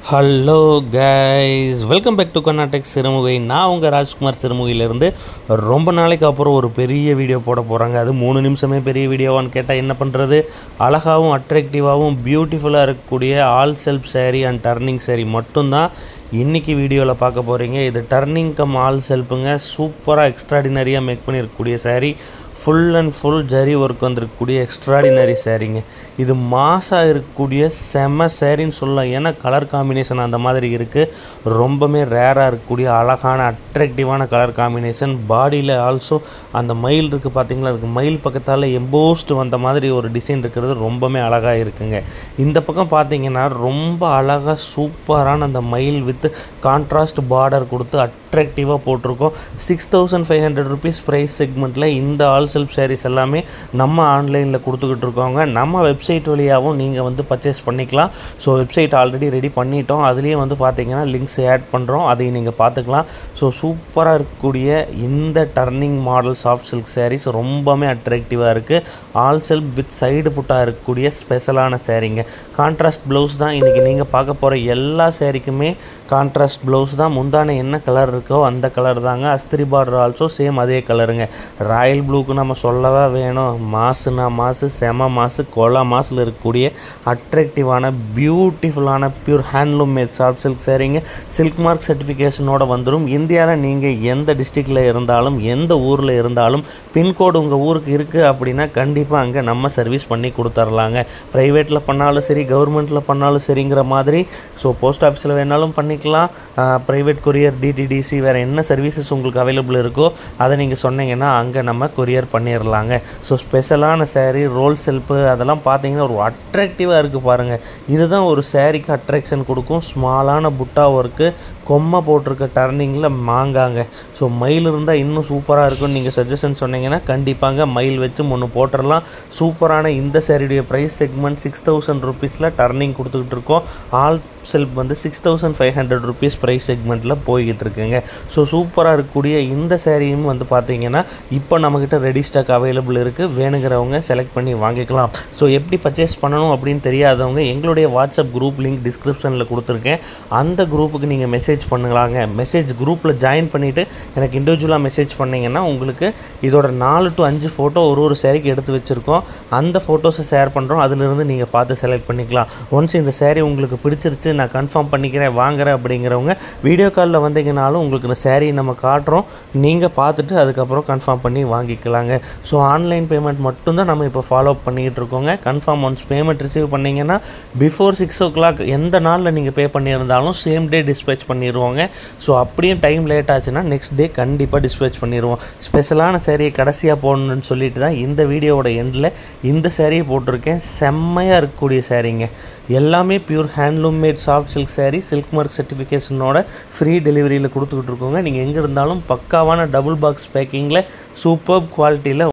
Hello guys, welcome back to Karnatak Sirumugai. நான் உங்கள் ராஜ்குமார் சிறுமுகையிலேருந்து ரொம்ப நாளைக்கு அப்புறம் ஒரு பெரிய வீடியோ போட போகிறாங்க. அது 3 நிமிஷமே பெரிய வீடியோவான்னு கேட்டால் என்ன பண்ணுறது? அழகாகவும் அட்ராக்டிவாகவும் பியூட்டிஃபுல்லாக இருக்கக்கூடிய all self sari and turning sari மட்டும்தான் இன்றைக்கி வீடியோவில் பார்க்க போகிறீங்க. இது டர்னிங் கம் ஆல் செல்ஃபுங்க. சூப்பராக எக்ஸ்ட்ராடினரியாக மேக் பண்ணியிருக்கக்கூடிய sari, full and full zari work வந்திருக்கக்கூடிய எக்ஸ்ட்ராடினரி சேரீங்க. இது மாசாக இருக்கக்கூடிய செம சேரீன்னு சொல்லலாம். ஏன்னா கலர் காம்பினேஷன் அந்த மாதிரி இருக்குது. ரொம்பவே ரேராக இருக்கக்கூடிய அழகான அட்ராக்டிவான கலர் காம்பினேஷன். பாடியில் ஆல்சோ அந்த மயில் இருக்குது பார்த்தீங்களா, அதுக்கு மயில் பக்கத்தால் எம்போஸ்ட் வந்த மாதிரி ஒரு டிசைன் இருக்கிறது ரொம்பவே அழகாக இருக்குங்க. இந்த பக்கம் பார்த்தீங்கன்னா ரொம்ப அழகாக சூப்பரான அந்த மயில் வித் கான்ட்ராஸ்ட் பார்டர் கொடுத்து அட்ராக்டிவாக போட்டிருக்கோம். 6500 rupees ப்ரைஸ் செக்மெண்ட்டில் இந்த ஆல் செல்ஃப் சாரீஸ் எல்லாமே நம்ம ஆன்லைனில் கொடுத்துக்கிட்டு இருக்கோங்க. நம்ம வெப்சைட் வழியாகவும் நீங்கள் பர்ச்சேஸ் பண்ணிக்கலாம். ஸோ வெப்சைட் ஆல்ரெடி ரெடி பண்ணிட்டோம். அதுலேயே பார்த்தீங்கன்னா லிங்க்ஸ் ஆட் பண்ணுறோம், அதையும் நீங்கள் பார்த்துக்கலாம். ஸோ சூப்பராக இருக்கக்கூடிய இந்த turning model soft silk sarees ரொம்பவே அட்ராக்டிவாக இருக்குது. ஆல் செல்ஃப் வித் சைடு புட்டாக இருக்கக்கூடிய ஸ்பெஷலான சாரீங்க. கான்ட்ராஸ்ட் ப்ளவுஸ் தான் இன்றைக்கி நீங்கள் பார்க்க போகிற எல்லா சாரீக்குமே. கான்ட்ராஸ்ட் ப்ளவுஸ் தான். முந்தான என்ன கலர் இருக்கோ அந்த கலர் தாங்க. அஸ்திரி பார்டர் ஆல்சோ சேம் அதே கலருங்க. ராயல் ப்ளூக்கு நம்ம சொல்லவா வேணும்? மாசுனா மாசு, செம மாசு, கொலா மாசில் இருக்கக்கூடிய அட்ராக்டிவான பியூட்டிஃபுல்லான pure handloom made soft silk சாரீங்க. சில்க் மார்க் சர்டிஃபிகேஷனோட வந்துடும். இந்தியாவில் நீங்கள் எந்த டிஸ்ட்ரிக்டில் இருந்தாலும் எந்த ஊரில் இருந்தாலும் பின்கோடு உங்கள் ஊருக்கு இருக்குது அப்படின்னா கண்டிப்பாக அங்கே நம்ம சர்வீஸ் பண்ணி கொடுத்துர்லாங்க. ப்ரைவேட்டில் பண்ணாலும் சரி, கவர்மெண்ட்டில் பண்ணாலும் சரிங்கிற மாதிரி. ஸோ போஸ்ட் ஆஃபீஸில் வேணாலும் பண்ணிக்கலாம். ப்ரைவேட் கொரியர், டிடிடிசி, வேறு என்ன சர்வீசஸ் உங்களுக்கு அவைலபிள் இருக்கோ அதை நீங்கள் சொன்னீங்கன்னா அங்கே நம்ம கொரியர் பண்ணிடலாங்க. ஸோ ஸ்பெஷலான சேரீ, ரோல் செல்ஃபு அதெல்லாம் பார்த்தீங்கன்னா ஒரு அட்ராக்டிவாக இருக்குது பாருங்கள். இதுதான் ஒரு சேரீக்கு அட்ராக்ஷன் கொடுக்கும். ஸ்மாலான புட்டா ஒர்க்கு, கொம்மை போட்டிருக்க டர்னிங்கில் மாங்காங்க. ஸோ மயில் இருந்தால் இன்னும் சூப்பராக இருக்கும்னு நீங்கள் சஜஷன் சொன்னீங்கன்னா கண்டிப்பாங்க மயில் வச்சு ஒன்று போட்டுடலாம். சூப்பரான இந்த சேரீடைய ப்ரைஸ் செக்மெண்ட் 6000 rupeesல டர்னிங் கொடுத்துக்கிட்டு இருக்கோம். ஆல் செல்ஃப் 6500 rupees ப்ரைஸ் செக்மெண்ட்டில் போய்கிட்டு இருக்குங்க. ஸோ சூப்பராக இருக்கக்கூடிய இந்த சேரீயும் பார்த்தீங்கன்னா இப்போ நம்மக்கிட்ட ரெடி ஸ்டாக் அவைலபிள் இருக்குது. வேணுங்கிறவங்க செலக்ட் பண்ணி வாங்கிக்கலாம். ஸோ எப்படி பர்ச்சேஸ் பண்ணணும் அப்படின்னு தெரியாதவங்க எங்களுடைய வாட்ஸ்அப் குரூப் லிங்க் டிஸ்கிரிப்ஷனில் கொடுத்துருக்கேன். அந்த குரூப்புக்கு நீங்கள் மெசேஜ் பண்ணுங்களாங்க. மெசேஜ் குரூப்பில் ஜாயின் பண்ணிவிட்டு எனக்கு இண்டிவிஜுவலாக மெசேஜ் பண்ணிங்கன்னா உங்களுக்கு இதோட 4 to 5 ஃபோட்டோ ஒரு சேரீக்கு எடுத்து வச்சுருக்கோம். அந்த ஃபோட்டோஸை ஷேர் பண்ணுறோம். அதிலிருந்து நீங்கள் பார்த்து செலக்ட் பண்ணிக்கலாம். ஒன்ஸ் இந்த சேரீ உங்களுக்கு பிடிச்சிருச்சு, நான் கன்ஃபார்ம் பண்ணிக்கிறேன், வாங்குறேன் அப்படிங்கிறவங்க வீடியோ காலில் வந்தீங்கனாலும் உங்களுக்கு இந்த சேரீ நம்ம காட்டுறோம். நீங்கள் பார்த்துட்டு அதுக்கப்புறம் கன்ஃபார்ம் பண்ணி வாங்கிக்கலாங்க. ஸோ ஆன்லைன் பேமெண்ட் மட்டும்தான் நம்ம இப்போ ஃபாலோ பண்ணிக்கிட்டு இருக்கோங்க. கன்ஃபார்ம் ஒன்ஸ் பேமெண்ட் ரிசீவ் பண்ணிங்கன்னா பிஃபோர் 6 o'clock எந்த நாளில் நீங்கள் பே பண்ணியிருந்தாலும் சேம் டே டிஸ்பேச் பண்ணிடுவோங்க. ஸோ அப்படியே டைம் லேட் ஆச்சுன்னா நெக்ஸ்ட் டே கண்டிப்பாக டிஸ்பேச் பண்ணிடுவோம். ஸ்பெஷலான சேரீயை கடைசியாக போடணுன்னு சொல்லிட்டு தான் இந்த வீடியோவோட எண்டில் இந்த சேரீயை போட்டிருக்கேன். செம்மையாக இருக்கக்கூடிய சேரீங்க. எல்லாமே pure handloom made soft silk sari, silk mark சர்டிஃபிகேஷனோட ஃப்ரீ டெலிவரியில் கொடுத்துக்கிட்டு இருக்கோங்க. நீங்கள் எங்கே இருந்தாலும் பக்காவான டபுள் பாக்ஸ் பேக்கிங்கில் சூப்பர் குவாலிட்டியில்